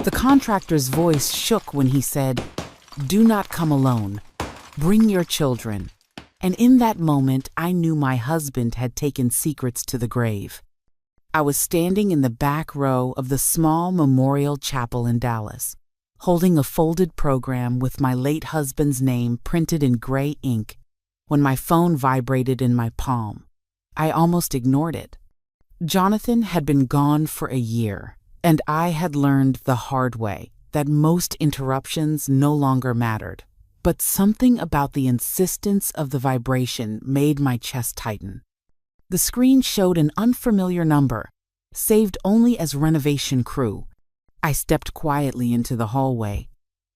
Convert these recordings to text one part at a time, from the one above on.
The contractor's voice shook when he said, "Do not come alone. Bring your children." And in that moment, I knew my husband had taken secrets to the grave. I was standing in the back row of the small memorial chapel in Dallas, holding a folded program with my late husband's name printed in gray ink, when my phone vibrated in my palm. I almost ignored it. Jonathan had been gone for a year, and I had learned the hard way that most interruptions no longer mattered. But something about the insistence of the vibration made my chest tighten. The screen showed an unfamiliar number, saved only as renovation crew. I stepped quietly into the hallway,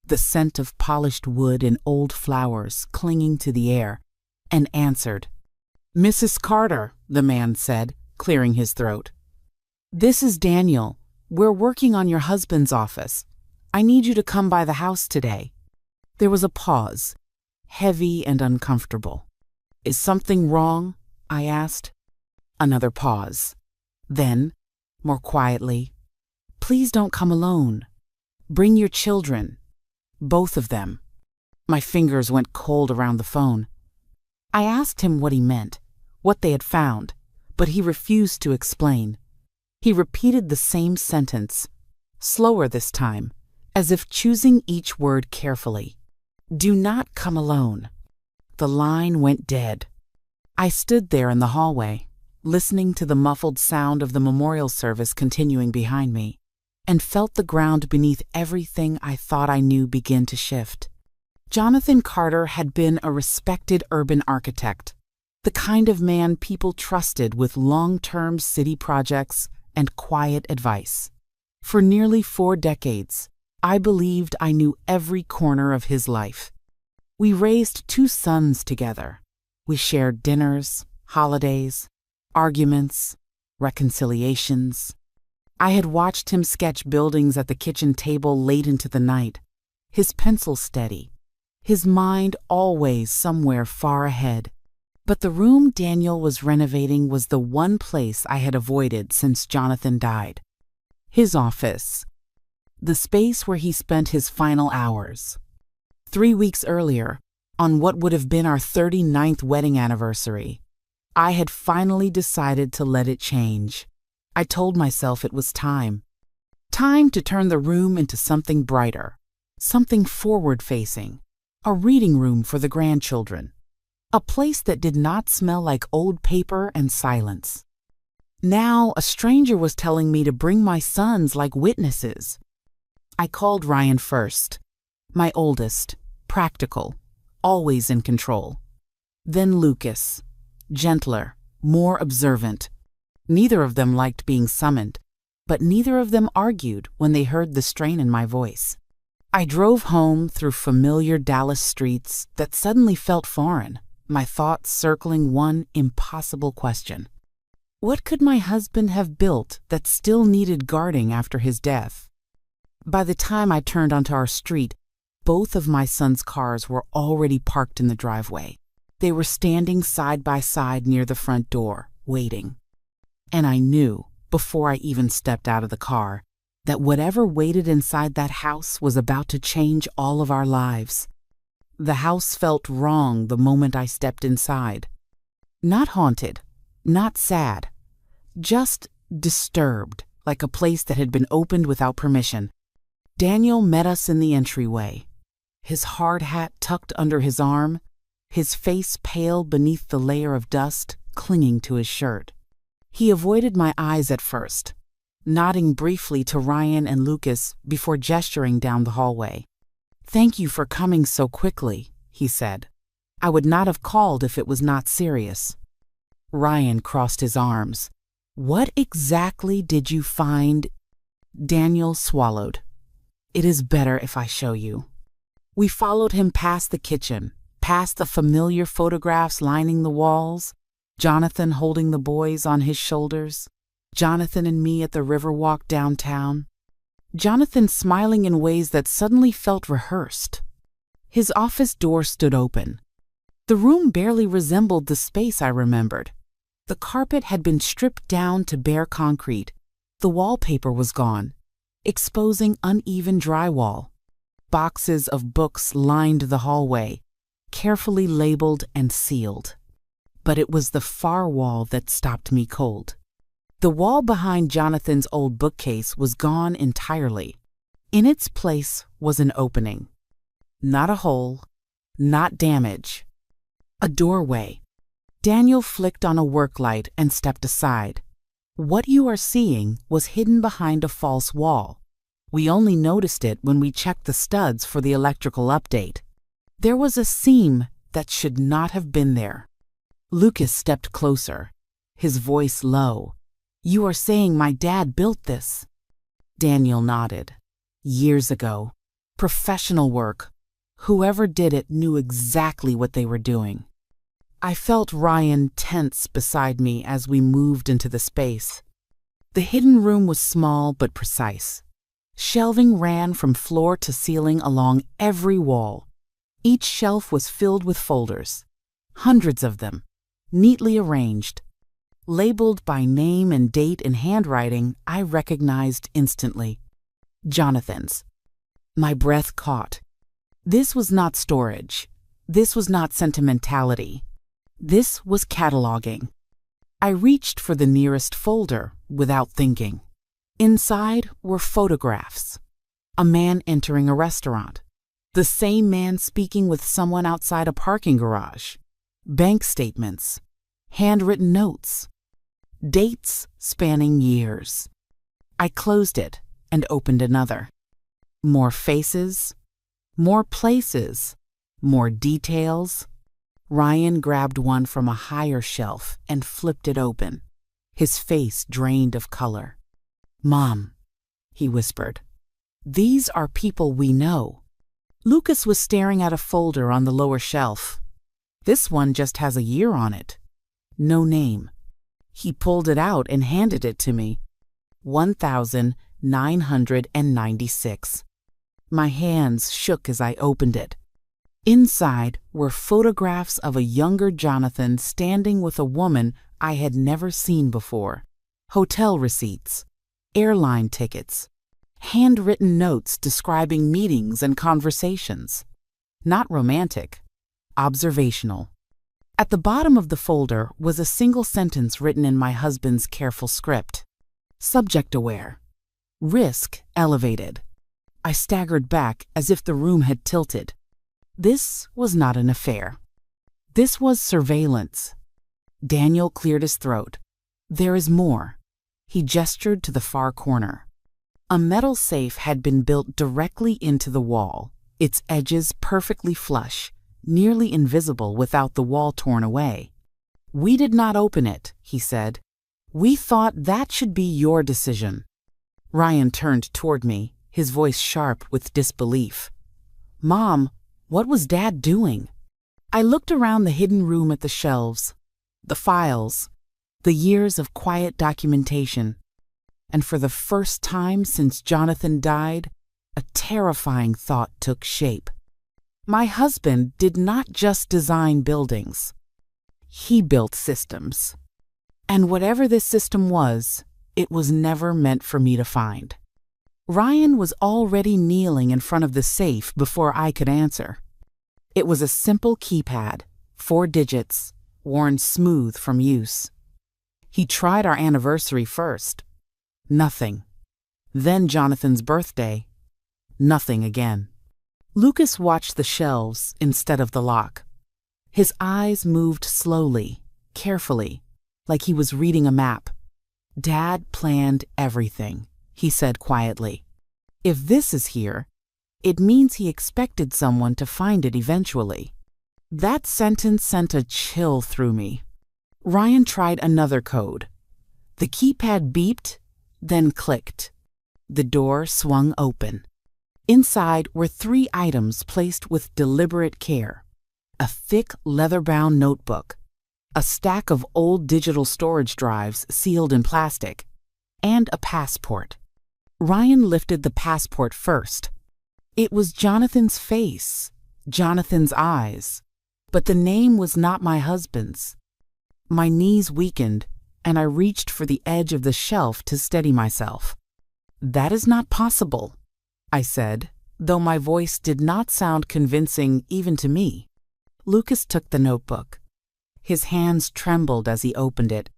the scent of polished wood and old flowers clinging to the air, and answered. "Mrs. Carter," the man said, clearing his throat. "This is Daniel. We're working on your husband's office. I need you to come by the house today." There was a pause, heavy and uncomfortable. "Is something wrong?" I asked. Another pause. Then, more quietly, "Please don't come alone. Bring your children. Both of them." My fingers went cold around the phone. I asked him what he meant, what they had found, but he refused to explain. He repeated the same sentence, slower this time, as if choosing each word carefully. "Do not come alone." The line went dead. I stood there in the hallway, listening to the muffled sound of the memorial service continuing behind me, and felt the ground beneath everything I thought I knew begin to shift. Jonathan Carter had been a respected urban architect, the kind of man people trusted with long-term city projects and quiet advice. For nearly 4 decades, I believed I knew every corner of his life. We raised 2 sons together. We shared dinners, holidays, arguments, reconciliations. I had watched him sketch buildings at the kitchen table late into the night, his pencil steady, his mind always somewhere far ahead. But the room Daniel was renovating was the one place I had avoided since Jonathan died. His office. The space where he spent his final hours. 3 weeks earlier, on what would have been our 39th wedding anniversary, I had finally decided to let it change. I told myself it was time. Time to turn the room into something brighter, something forward-facing, a reading room for the grandchildren, a place that did not smell like old paper and silence. Now a stranger was telling me to bring my sons like witnesses. I called Ryan first, my oldest, practical, always in control. Then Lucas, gentler, more observant. Neither of them liked being summoned, but neither of them argued when they heard the strain in my voice. I drove home through familiar Dallas streets that suddenly felt foreign, my thoughts circling one impossible question. What could my husband have built that still needed guarding after his death? By the time I turned onto our street, both of my sons' cars were already parked in the driveway. They were standing side by side near the front door, waiting. And I knew, before I even stepped out of the car, that whatever waited inside that house was about to change all of our lives. The house felt wrong the moment I stepped inside. Not haunted, not sad, just disturbed, like a place that had been opened without permission. Daniel met us in the entryway, his hard hat tucked under his arm, his face pale beneath the layer of dust clinging to his shirt. He avoided my eyes at first, nodding briefly to Ryan and Lucas before gesturing down the hallway. "Thank you for coming so quickly," he said. "I would not have called if it was not serious." Ryan crossed his arms. "What exactly did you find?" Daniel swallowed. "It is better if I show you." We followed him past the kitchen, past the familiar photographs lining the walls, Jonathan holding the boys on his shoulders, Jonathan and me at the Riverwalk downtown, Jonathan smiling in ways that suddenly felt rehearsed. His office door stood open. The room barely resembled the space I remembered. The carpet had been stripped down to bare concrete. The wallpaper was gone. exposing uneven drywall. Boxes of books lined the hallway, carefully labeled and sealed. But it was the far wall that stopped me cold. The wall behind Jonathan's old bookcase was gone entirely. In its place was an opening. Not a hole, not damage. A doorway. Daniel flicked on a work light and stepped aside. What you are seeing was hidden behind a false wall. We only noticed it when we checked the studs for the electrical update. There was a seam that should not have been there. Lucas stepped closer, his voice low. You are saying my dad built this? Daniel nodded. Years ago. Professional work. Whoever did it knew exactly what they were doing. I felt Ryan tense beside me as we moved into the space. The hidden room was small but precise. Shelving ran from floor to ceiling along every wall. Each shelf was filled with folders, hundreds of them, neatly arranged. Labeled by name and date in handwriting I recognized instantly. Jonathan's. My breath caught. This was not storage. This was not sentimentality. This was cataloging. I reached for the nearest folder without thinking. Inside were photographs. A man entering a restaurant. The same man speaking with someone outside a parking garage. Bank statements. Handwritten notes. Dates spanning years. I closed it and opened another. More faces, more places, more details. Ryan grabbed one from a higher shelf and flipped it open, his face drained of color. Mom, he whispered, these are people we know. Lucas was staring at a folder on the lower shelf. This one just has a year on it. No name. He pulled it out and handed it to me. 1996. My hands shook as I opened it. Inside were photographs of a younger Jonathan standing with a woman I had never seen before. Hotel receipts, airline tickets, handwritten notes describing meetings and conversations. Not romantic, observational. At the bottom of the folder was a single sentence written in my husband's careful script. Subject aware. Risk elevated. I staggered back as if the room had tilted. This was not an affair. This was surveillance. Daniel cleared his throat. There is more. He gestured to the far corner. A metal safe had been built directly into the wall, its edges perfectly flush, nearly invisible without the wall torn away. We did not open it, he said. We thought that should be your decision. Ryan turned toward me, his voice sharp with disbelief. Mom, what was Dad doing? I looked around the hidden room at the shelves, the files, the years of quiet documentation, and for the first time since Jonathan died, a terrifying thought took shape. My husband did not just design buildings. He built systems. And whatever this system was, it was never meant for me to find. Ryan was already kneeling in front of the safe before I could answer. It was a simple keypad, 4 digits, worn smooth from use. He tried our anniversary first. Nothing. Then Jonathan's birthday. Nothing again. Lucas watched the shelves instead of the lock. His eyes moved slowly, carefully, like he was reading a map. Dad planned everything, he said quietly. If this is here, it means he expected someone to find it eventually. That sentence sent a chill through me. Ryan tried another code. The keypad beeped, then clicked. The door swung open. Inside were 3 items placed with deliberate care. A thick leather-bound notebook, a stack of old digital storage drives sealed in plastic, and a passport. Ryan lifted the passport first. It was Jonathan's face, Jonathan's eyes, but the name was not my husband's. My knees weakened, and I reached for the edge of the shelf to steady myself. "That is not possible," I said, though my voice did not sound convincing even to me. Lucas took the notebook. His hands trembled as he opened it.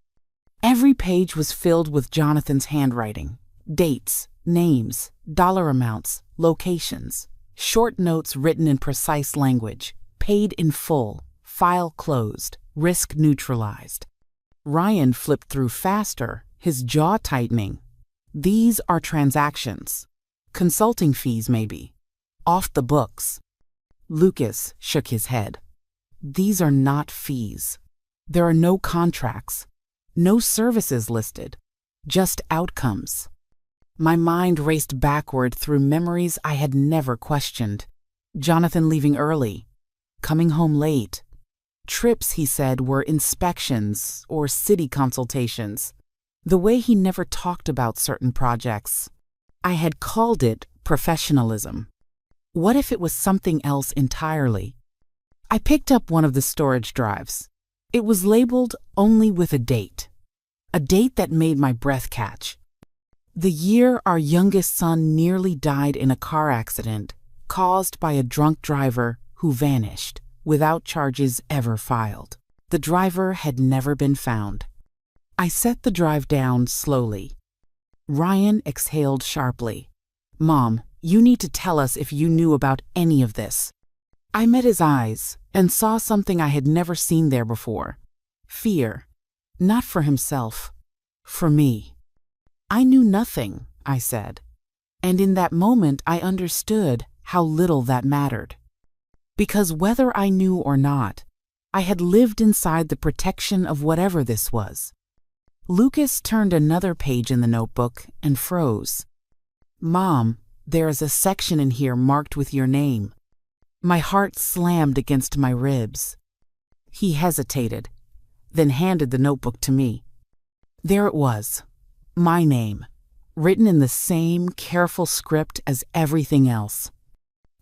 Every page was filled with Jonathan's handwriting. Dates, names, dollar amounts, locations, short notes written in precise language, paid in full, file closed, risk neutralized. Ryan flipped through faster, his jaw tightening. These are transactions. Consulting fees, maybe. Off the books. Lucas shook his head. These are not fees. There are no contracts, no services listed, just outcomes. My mind raced backward through memories I had never questioned. Jonathan leaving early, coming home late. Trips, he said, were inspections or city consultations. The way he never talked about certain projects. I had called it professionalism. What if it was something else entirely? I picked up one of the storage drives. It was labeled only with a date that made my breath catch. The year our youngest son nearly died in a car accident caused by a drunk driver who vanished without charges ever filed. The driver had never been found. I set the drive down slowly. Ryan exhaled sharply. "Mom, you need to tell us if you knew about any of this." I met his eyes and saw something I had never seen there before. Fear. Not for himself. For me. "I knew nothing," I said. And in that moment I understood how little that mattered. Because whether I knew or not, I had lived inside the protection of whatever this was. Lucas turned another page in the notebook and froze. "Mom, there is a section in here marked with your name." My heart slammed against my ribs. He hesitated, then handed the notebook to me. There it was. My name, written in the same careful script as everything else.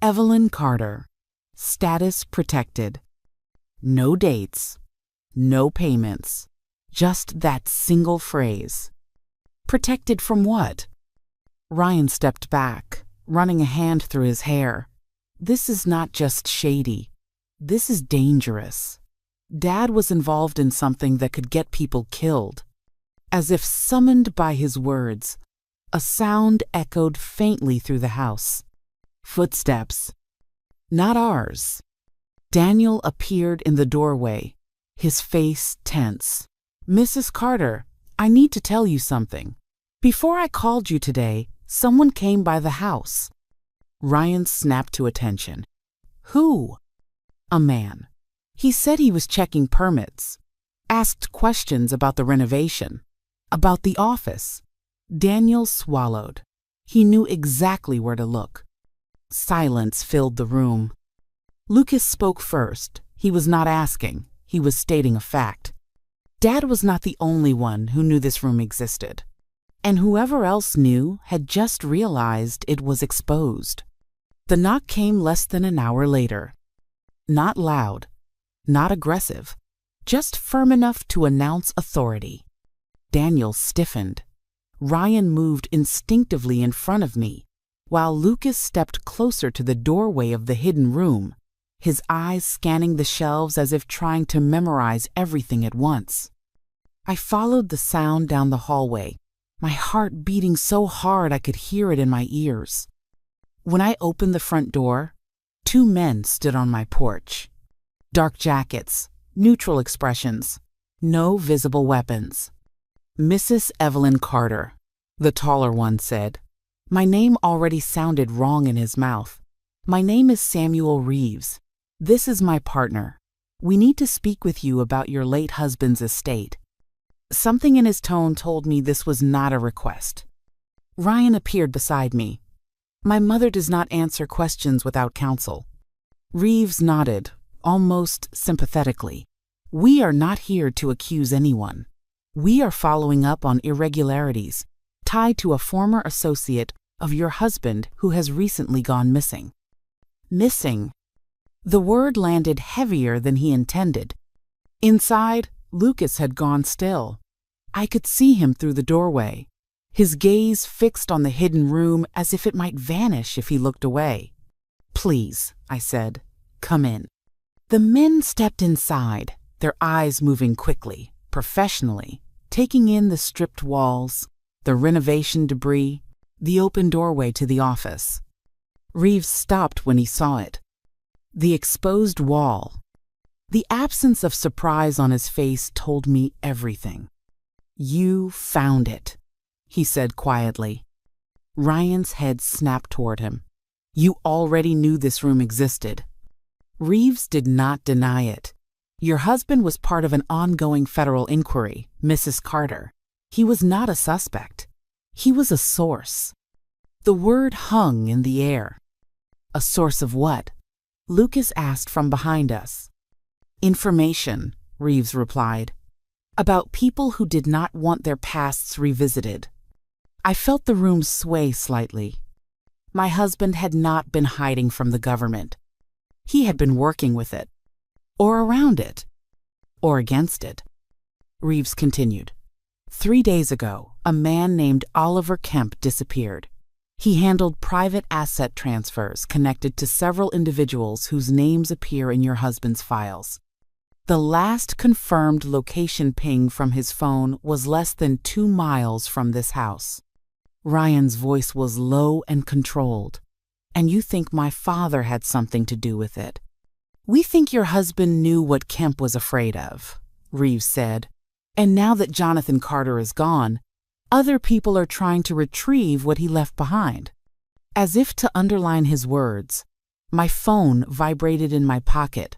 Evelyn Carter, status protected. No dates, no payments, just that single phrase. Protected from what? Ryan stepped back, running a hand through his hair. This is not just shady. This is dangerous. Dad was involved in something that could get people killed. As if summoned by his words, a sound echoed faintly through the house. Footsteps. Not ours. Daniel appeared in the doorway, his face tense. "Mrs. Carter, I need to tell you something. Before I called you today, someone came by the house." Ryan snapped to attention. "Who?" "A man. He said he was checking permits. Asked questions about the renovation. About the office." Daniel swallowed. He knew exactly where to look. Silence filled the room. Lucas spoke first. He was not asking. He was stating a fact. Dad was not the only one who knew this room existed. And whoever else knew had just realized it was exposed. The knock came less than an hour later. Not loud, not aggressive, just firm enough to announce authority. Daniel stiffened. Ryan moved instinctively in front of me, while Lucas stepped closer to the doorway of the hidden room, his eyes scanning the shelves as if trying to memorize everything at once. I followed the sound down the hallway, my heart beating so hard I could hear it in my ears. When I opened the front door, 2 men stood on my porch. Dark jackets, neutral expressions, no visible weapons. "Mrs. Evelyn Carter," the taller one said. My name already sounded wrong in his mouth. "My name is Samuel Reeves. This is my partner. We need to speak with you about your late husband's estate." Something in his tone told me this was not a request. Ryan appeared beside me. "My mother does not answer questions without counsel." Reeves nodded, almost sympathetically. "We are not here to accuse anyone. We are following up on irregularities tied to a former associate of your husband who has recently gone missing." Missing. The word landed heavier than he intended. Inside, Lucas had gone still. I could see him through the doorway. his gaze fixed on the hidden room as if it might vanish if he looked away. "Please," I said, "come in." The men stepped inside, their eyes moving quickly, professionally, taking in the stripped walls, the renovation debris, the open doorway to the office. Reeves stopped when he saw it. The exposed wall. The absence of surprise on his face told me everything. "You found it," he said quietly. Ryan's head snapped toward him. "You already knew this room existed." Reeves did not deny it. "Your husband was part of an ongoing federal inquiry, Mrs. Carter. He was not a suspect. He was a source." The word hung in the air. "A source of what?" Lucas asked from behind us. "Information," Reeves replied, "about people who did not want their pasts revisited." I felt the room sway slightly. My husband had not been hiding from the government. He had been working with it, or around it, or against it. Reeves continued. 3 days ago, a man named Oliver Kemp disappeared. He handled private asset transfers connected to several individuals whose names appear in your husband's files. The last confirmed location ping from his phone was less than 2 miles from this house. Ryan's voice was low and controlled. "And you think my father had something to do with it?" "We think your husband knew what Kemp was afraid of," Reeves said. "And now that Jonathan Carter is gone, other people are trying to retrieve what he left behind." As if to underline his words, my phone vibrated in my pocket.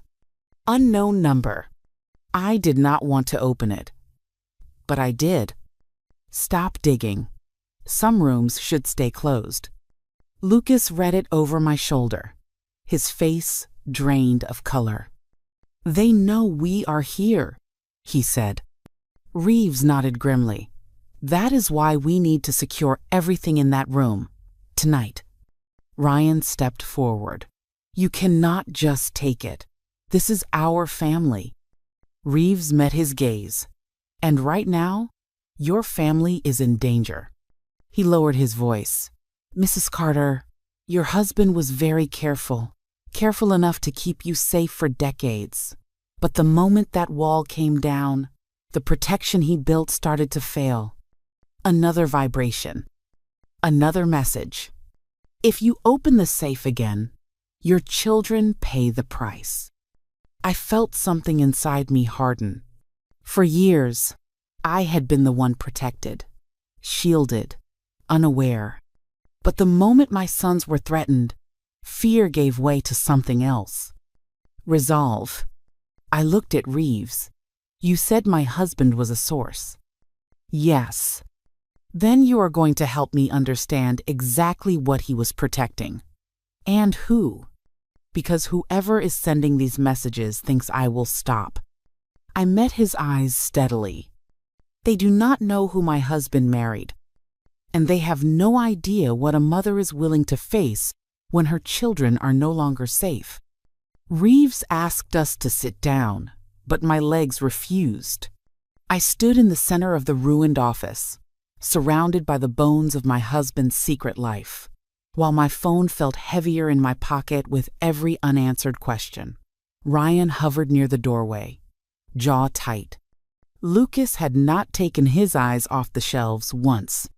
Unknown number. I did not want to open it, but I did. "Stop digging. Some rooms should stay closed." Lucas read it over my shoulder, his face drained of color. "They know we are here," he said. Reeves nodded grimly. "That is why we need to secure everything in that room, tonight." Ryan stepped forward. "You cannot just take it. This is our family." Reeves met his gaze. "And right now, your family is in danger." He lowered his voice. "Mrs. Carter, your husband was very careful enough to keep you safe for decades. But the moment that wall came down, the protection he built started to fail. Another vibration. Another message. If you open the safe again, your children pay the price." I felt something inside me harden. For years, I had been the one protected, shielded, unaware. But the moment my sons were threatened, fear gave way to something else. Resolve. I looked at Reeves. "You said my husband was a source." "Yes." "Then you are going to help me understand exactly what he was protecting. And who. Because whoever is sending these messages thinks I will stop." I met his eyes steadily. "They do not know who my husband married. And they have no idea what a mother is willing to face when her children are no longer safe." Reeves asked us to sit down, but my legs refused. I stood in the center of the ruined office, surrounded by the bones of my husband's secret life, while my phone felt heavier in my pocket with every unanswered question. Ryan hovered near the doorway, jaw tight. Lucas had not taken his eyes off the shelves once.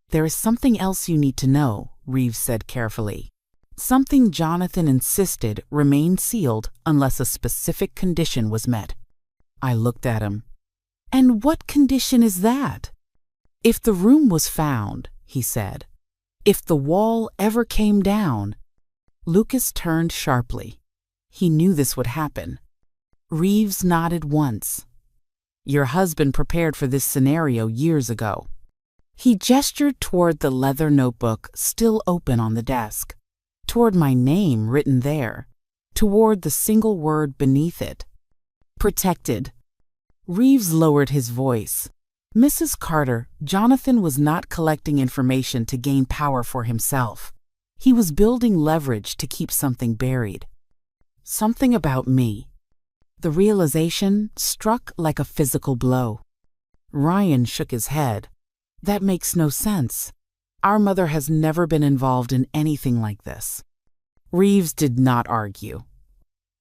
"There is something else you need to know," Reeves said carefully. "Something Jonathan insisted remained sealed unless a specific condition was met." I looked at him. "And what condition is that?" "If the room was found," he said. "If the wall ever came down." Lucas turned sharply. He knew this would happen. Reeves nodded once. "Your husband prepared for this scenario years ago." He gestured toward the leather notebook still open on the desk, toward my name written there, toward the single word beneath it. "Protected." Reeves lowered his voice. "Mrs. Carter, Jonathan was not collecting information to gain power for himself. He was building leverage to keep something buried. Something about me." The realization struck like a physical blow. Ryan shook his head. That makes no sense. Our mother has never been involved in anything like this. Reeves did not argue.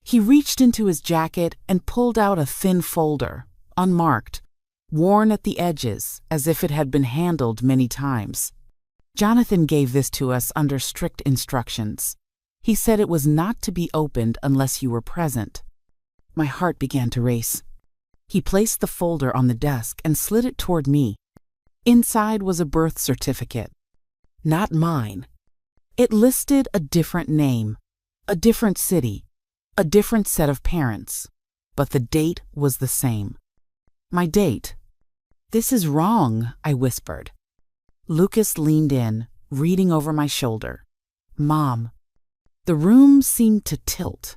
He reached into his jacket and pulled out a thin folder, unmarked, worn at the edges as if it had been handled many times. Jonathan gave this to us under strict instructions. He said it was not to be opened unless you were present. My heart began to race. He placed the folder on the desk and slid it toward me. Inside was a birth certificate. Not mine. It listed a different name, a different city, a different set of parents, but the date was the same. My date. "This is wrong," I whispered. Lucas leaned in, reading over my shoulder. "Mom." The room seemed to tilt.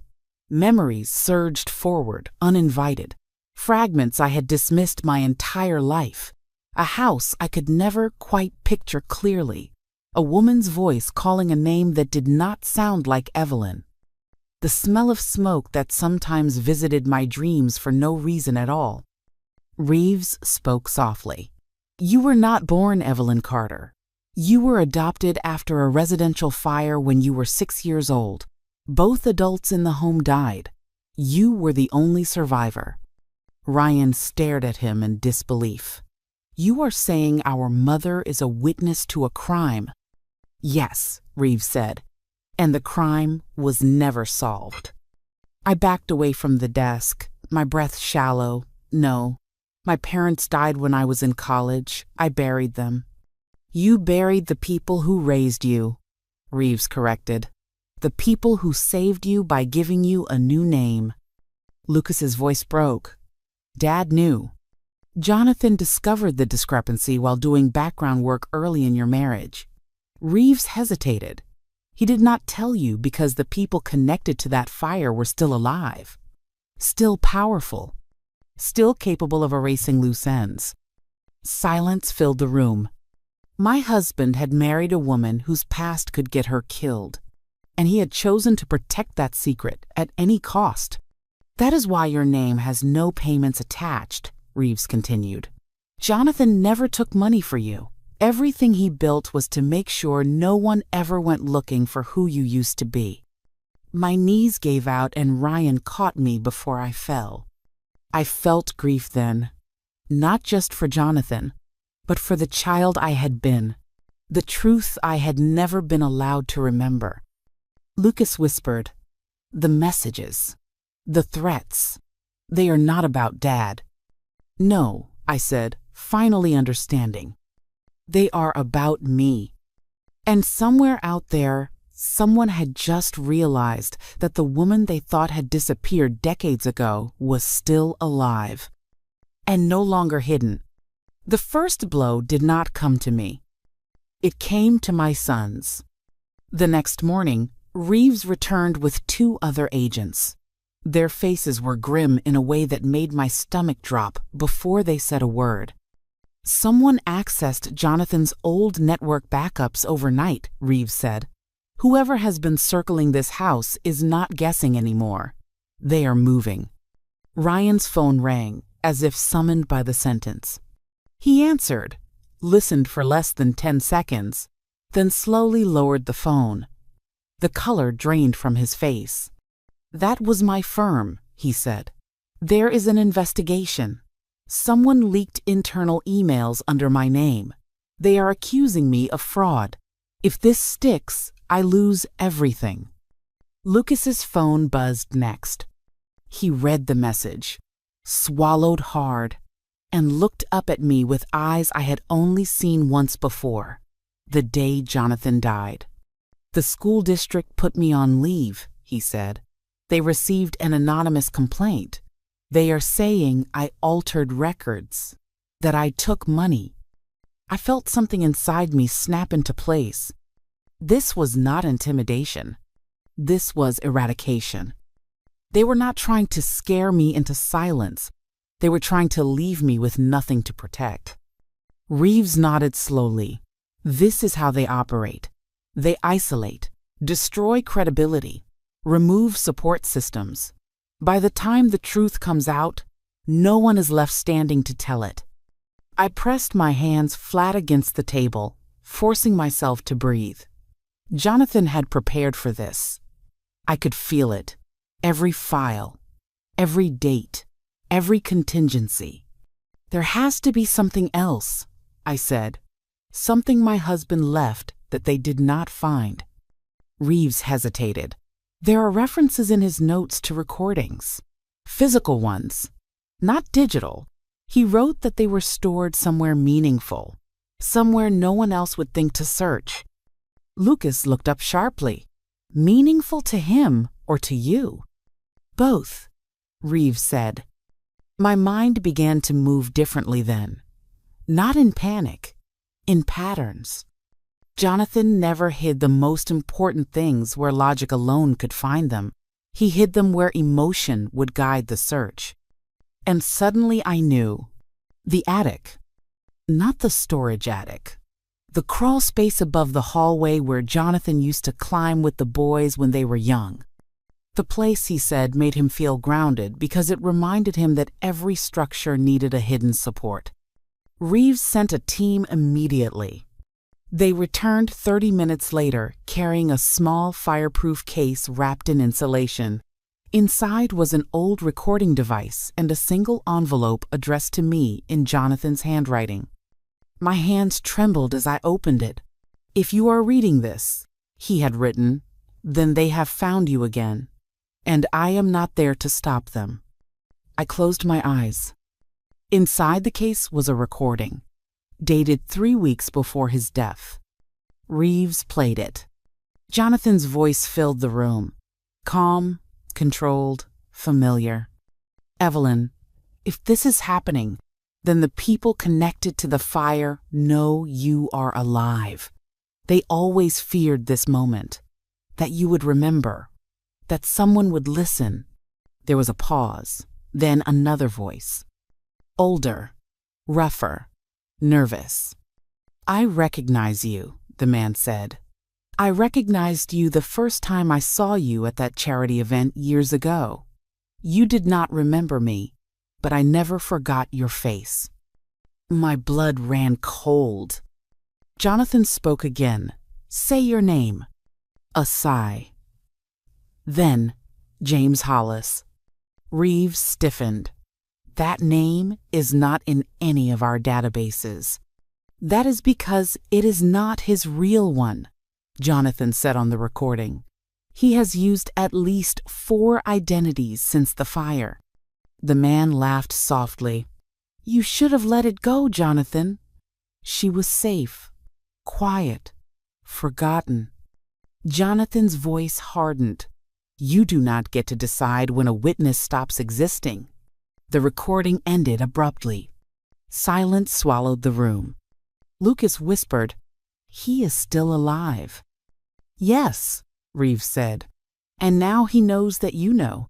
Memories surged forward, uninvited. Fragments I had dismissed my entire life. A house I could never quite picture clearly. A woman's voice calling a name that did not sound like Evelyn. The smell of smoke that sometimes visited my dreams for no reason at all. Reeves spoke softly. "You were not born Evelyn Carter. You were adopted after a residential fire when you were 6 years old. Both adults in the home died. You were the only survivor." Ryan stared at him in disbelief. "You are saying our mother is a witness to a crime?" "Yes," Reeves said, "and the crime was never solved." I backed away from the desk, my breath shallow. "No. My parents died when I was in college. I buried them." "You buried the people who raised you," Reeves corrected. "The people who saved you by giving you a new name." Lucas's voice broke. "Dad knew. Jonathan discovered the discrepancy while doing background work early in your marriage." Reeves hesitated. "He did not tell you because the people connected to that fire were still alive, still powerful, still capable of erasing loose ends." Silence filled the room. My husband had married a woman whose past could get her killed, and he had chosen to protect that secret at any cost. "That is why your name has no payments attached," Reeves continued. "Jonathan never took money for you. Everything he built was to make sure no one ever went looking for who you used to be." My knees gave out and Ryan caught me before I fell. I felt grief then, not just for Jonathan, but for the child I had been, the truth I had never been allowed to remember. Lucas whispered, "The messages, the threats, they are not about Dad." "No," I said, finally understanding. "They are about me." And somewhere out there, someone had just realized that the woman they thought had disappeared decades ago was still alive, and no longer hidden. The first blow did not come to me. It came to my sons. The next morning, Reeves returned with 2 other agents. Their faces were grim in a way that made my stomach drop before they said a word. "Someone accessed Jonathan's old network backups overnight," Reeves said. "Whoever has been circling this house is not guessing anymore. They are moving." Ryan's phone rang, as if summoned by the sentence. He answered, listened for less than 10 seconds, then slowly lowered the phone. The color drained from his face. "That was my firm," he said. "There is an investigation. Someone leaked internal emails under my name. They are accusing me of fraud. If this sticks, I lose everything." Lucas's phone buzzed next. He read the message, swallowed hard, and looked up at me with eyes I had only seen once before, the day Jonathan died. "The school district put me on leave," he said. "They received an anonymous complaint. They are saying I altered records, that I took money." I felt something inside me snap into place. This was not intimidation. This was eradication. They were not trying to scare me into silence. They were trying to leave me with nothing to protect. Reeves nodded slowly. "This is how they operate. They isolate, destroy credibility, remove support systems. By the time the truth comes out, no one is left standing to tell it." I pressed my hands flat against the table, forcing myself to breathe. Jonathan had prepared for this. I could feel it. Every file, every date, every contingency. There has to be something else, I said. Something my husband left that they did not find. Reeves hesitated. There are references in his notes to recordings. Physical ones, not digital. He wrote that they were stored somewhere meaningful, somewhere no one else would think to search. Lucas looked up sharply. Meaningful to him or to you? Both, Reeves said. My mind began to move differently then. Not in panic, in patterns. Jonathan never hid the most important things where logic alone could find them. He hid them where emotion would guide the search. And suddenly I knew. The attic. Not the storage attic. The crawl space above the hallway where Jonathan used to climb with the boys when they were young. The place, he said, made him feel grounded because it reminded him that every structure needed a hidden support. Reeves sent a team immediately. They returned 30 minutes later, carrying a small fireproof case wrapped in insulation. Inside was an old recording device and a single envelope addressed to me in Jonathan's handwriting. My hands trembled as I opened it. If you are reading this, he had written, then they have found you again, and I am not there to stop them. I closed my eyes. Inside the case was a recording, dated 3 weeks before his death. Reeves played it. Jonathan's voice filled the room, calm, controlled, familiar. Evelyn, if this is happening, then the people connected to the fire know you are alive. They always feared this moment, that you would remember, that someone would listen. There was a pause, then another voice. Older, rougher, nervous. I recognize you, the man said. I recognized you the first time I saw you at that charity event years ago. You did not remember me, but I never forgot your face. My blood ran cold. Jonathan spoke again. Say your name. A sigh. Then, James Hollis. Reeves stiffened. That name is not in any of our databases. That is because it is not his real one, Jonathan said on the recording. He has used at least 4 identities since the fire. The man laughed softly. You should have let it go, Jonathan. She was safe, quiet, forgotten. Jonathan's voice hardened. You do not get to decide when a witness stops existing. The recording ended abruptly. Silence swallowed the room. Lucas whispered, He is still alive. Yes, Reeves said. And now he knows that you know.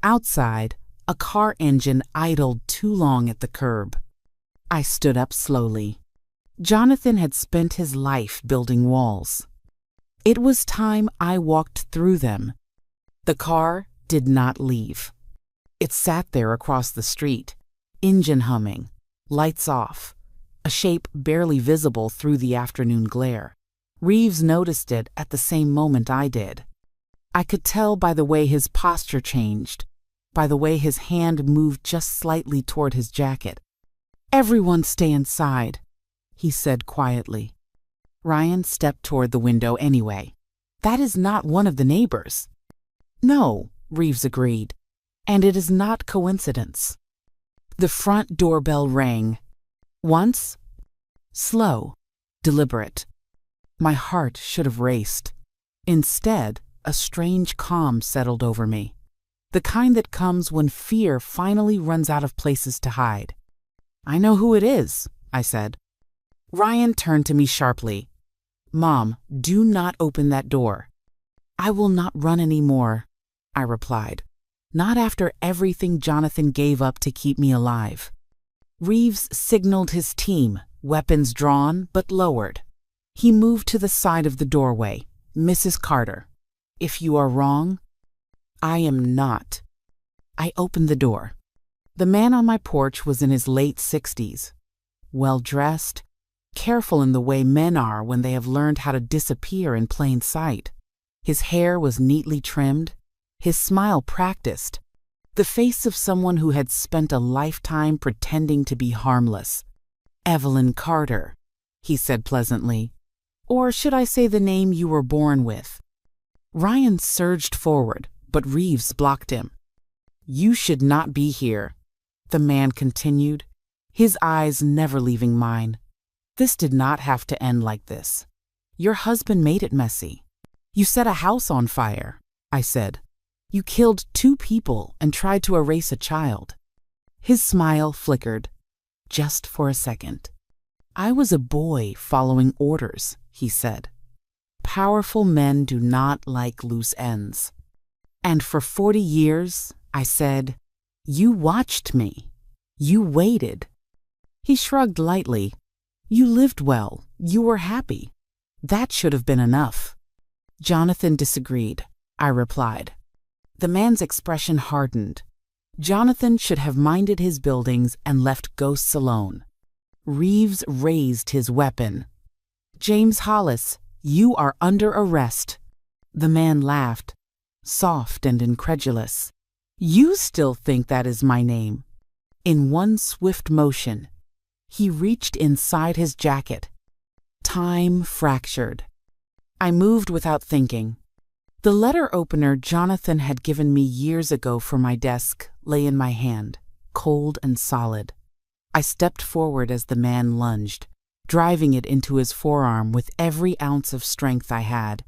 Outside, a car engine idled too long at the curb. I stood up slowly. Jonathan had spent his life building walls. It was time I walked through them. The car did not leave. It sat there across the street, engine humming, lights off, a shape barely visible through the afternoon glare. Reeves noticed it at the same moment I did. I could tell by the way his posture changed, by the way his hand moved just slightly toward his jacket. Everyone stay inside, he said quietly. Ryan stepped toward the window anyway. That is not one of the neighbors. No, Reeves agreed. And it is not coincidence. The front doorbell rang. Once, slow, deliberate. My heart should have raced. Instead, a strange calm settled over me. The kind that comes when fear finally runs out of places to hide. I know who it is, I said. Ryan turned to me sharply. Mom, do not open that door. I will not run anymore, I replied. Not after everything Jonathan gave up to keep me alive. Reeves signaled his team, weapons drawn but lowered. He moved to the side of the doorway. Mrs. Carter, if you are wrong, I am not. I opened the door. The man on my porch was in his late 60s. well-dressed, careful in the way men are when they have learned how to disappear in plain sight. His hair was neatly trimmed, his smile practiced, the face of someone who had spent a lifetime pretending to be harmless. "Evelyn Carter," he said pleasantly. "Or should I say the name you were born with?" Ryan surged forward, but Reeves blocked him. "You should not be here," the man continued, his eyes never leaving mine. "This did not have to end like this. Your husband made it messy. You set a house on fire," I said. "You killed 2 people and tried to erase a child." His smile flickered, just for a second. "I was a boy following orders," he said. "Powerful men do not like loose ends." "And for 40 years, I said, you watched me. You waited." He shrugged lightly. "You lived well. You were happy. That should have been enough." "Jonathan disagreed," I replied. The man's expression hardened. Jonathan should have minded his buildings and left ghosts alone. Reeves raised his weapon. "James Hollis, you are under arrest." The man laughed, soft and incredulous. "You still think that is my name?" In one swift motion, he reached inside his jacket. Time fractured. I moved without thinking. The letter opener Jonathan had given me years ago for my desk lay in my hand, cold and solid. I stepped forward as the man lunged, driving it into his forearm with every ounce of strength I had.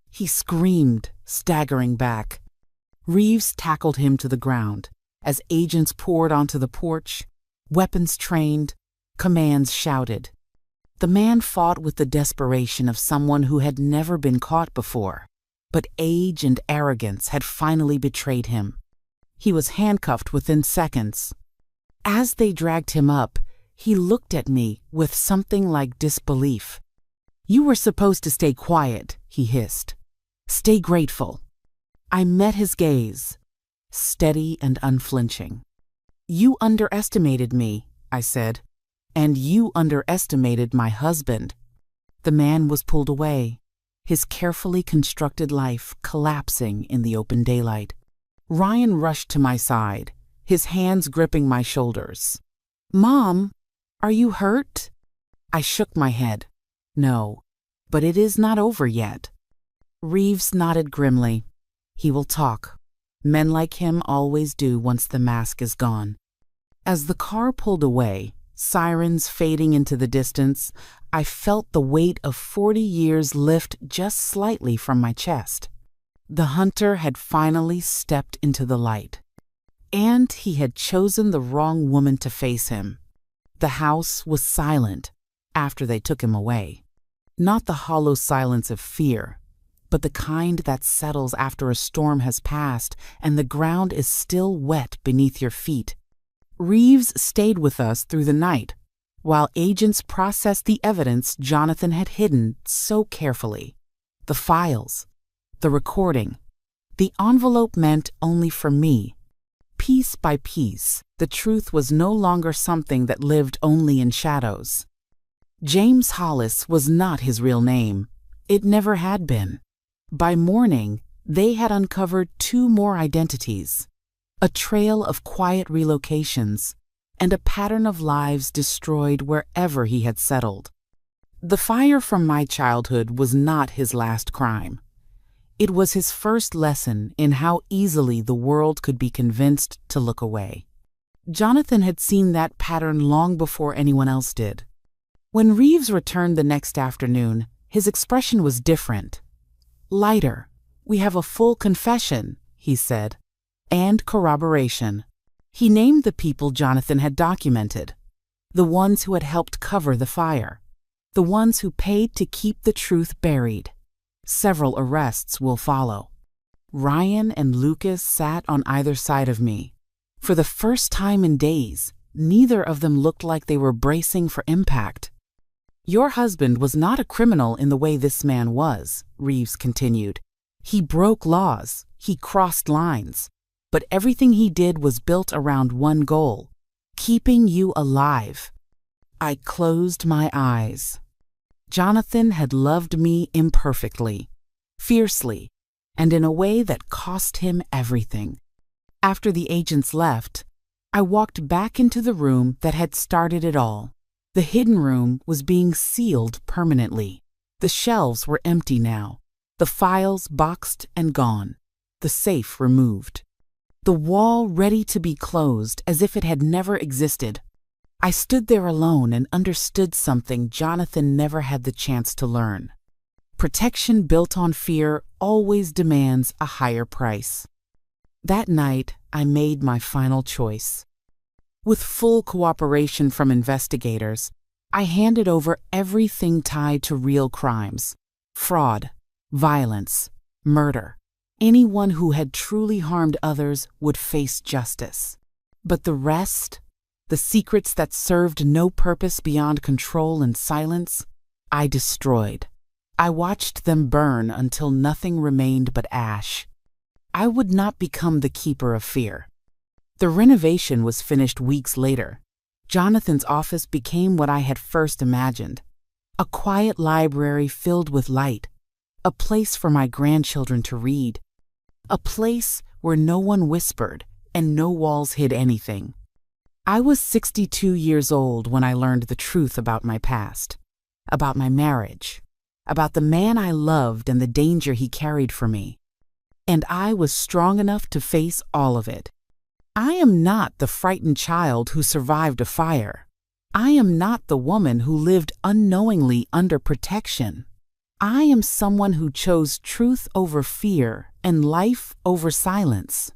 He screamed, staggering back. Reeves tackled him to the ground as agents poured onto the porch, weapons trained, commands shouted. The man fought with the desperation of someone who had never been caught before, but age and arrogance had finally betrayed him. He was handcuffed within seconds. As they dragged him up, he looked at me with something like disbelief. "You were supposed to stay quiet," he hissed. "Stay grateful." I met his gaze, steady and unflinching. "You underestimated me," I said, "and you underestimated my husband." The man was pulled away, his carefully constructed life collapsing in the open daylight. Ryan rushed to my side, his hands gripping my shoulders. "Mom, are you hurt?" I shook my head. "No, but it is not over yet." Reeves nodded grimly. "He will talk. Men like him always do once the mask is gone." As the car pulled away, sirens fading into the distance, I felt the weight of 40 years lift just slightly from my chest. The hunter had finally stepped into the light. And he had chosen the wrong woman to face him. The house was silent after they took him away. Not the hollow silence of fear, but the kind that settles after a storm has passed and the ground is still wet beneath your feet. Reeves stayed with us through the night, while agents processed the evidence Jonathan had hidden so carefully. The files, the recording, the envelope meant only for me. Piece by piece, the truth was no longer something that lived only in shadows. James Hollis was not his real name. It never had been. By morning, they had uncovered 2 more identities, a trail of quiet relocations, and a pattern of lives destroyed wherever he had settled. The fire from my childhood was not his last crime. It was his first lesson in how easily the world could be convinced to look away. Jonathan had seen that pattern long before anyone else did. When Reeves returned the next afternoon, his expression was different. "Lighter. We have a full confession," he said, "and corroboration." He named the people Jonathan had documented, the ones who had helped cover the fire, the ones who paid to keep the truth buried. Several arrests will follow. Ryan and Lucas sat on either side of me. For the first time in days, neither of them looked like they were bracing for impact. "Your husband was not a criminal in the way this man was," Reeves continued. "He broke laws, he crossed lines, but everything he did was built around one goal: keeping you alive." I closed my eyes. Jonathan had loved me imperfectly, fiercely, and in a way that cost him everything. After the agents left, I walked back into the room that had started it all. The hidden room was being sealed permanently. The shelves were empty now, the files boxed and gone, the safe removed, the wall ready to be closed as if it had never existed. I stood there alone and understood something Jonathan never had the chance to learn. Protection built on fear always demands a higher price. That night, I made my final choice. With full cooperation from investigators, I handed over everything tied to real crimes: fraud, violence, murder. Anyone who had truly harmed others would face justice. But the rest, the secrets that served no purpose beyond control and silence, I destroyed. I watched them burn until nothing remained but ash. I would not become the keeper of fear. The renovation was finished weeks later. Jonathan's office became what I had first imagined: a quiet library filled with light, a place for my grandchildren to read, a place where no one whispered and no walls hid anything. I was 62 years old when I learned the truth about my past, about my marriage, about the man I loved and the danger he carried for me. And I was strong enough to face all of it. I am not the frightened child who survived a fire. I am not the woman who lived unknowingly under protection. I am someone who chose truth over fear and life over silence.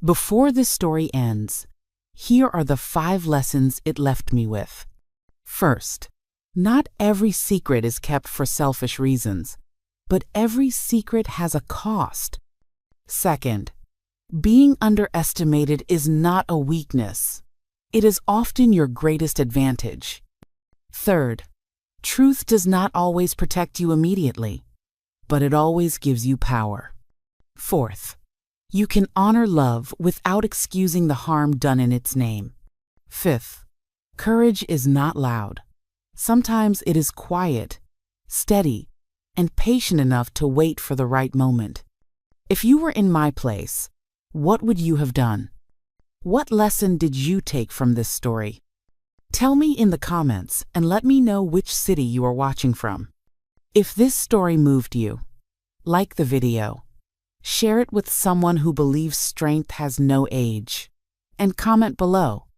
Before this story ends, here are the 5 lessons it left me with. First, not every secret is kept for selfish reasons, but every secret has a cost. Second, being underestimated is not a weakness. It is often your greatest advantage. Third, truth does not always protect you immediately, but it always gives you power. Fourth, you can honor love without excusing the harm done in its name. Fifth, courage is not loud. Sometimes it is quiet, steady, and patient enough to wait for the right moment. If you were in my place, what would you have done? What lesson did you take from this story? Tell me in the comments and let me know which city you are watching from. If this story moved you, like the video, share it with someone who believes strength has no age, and comment below.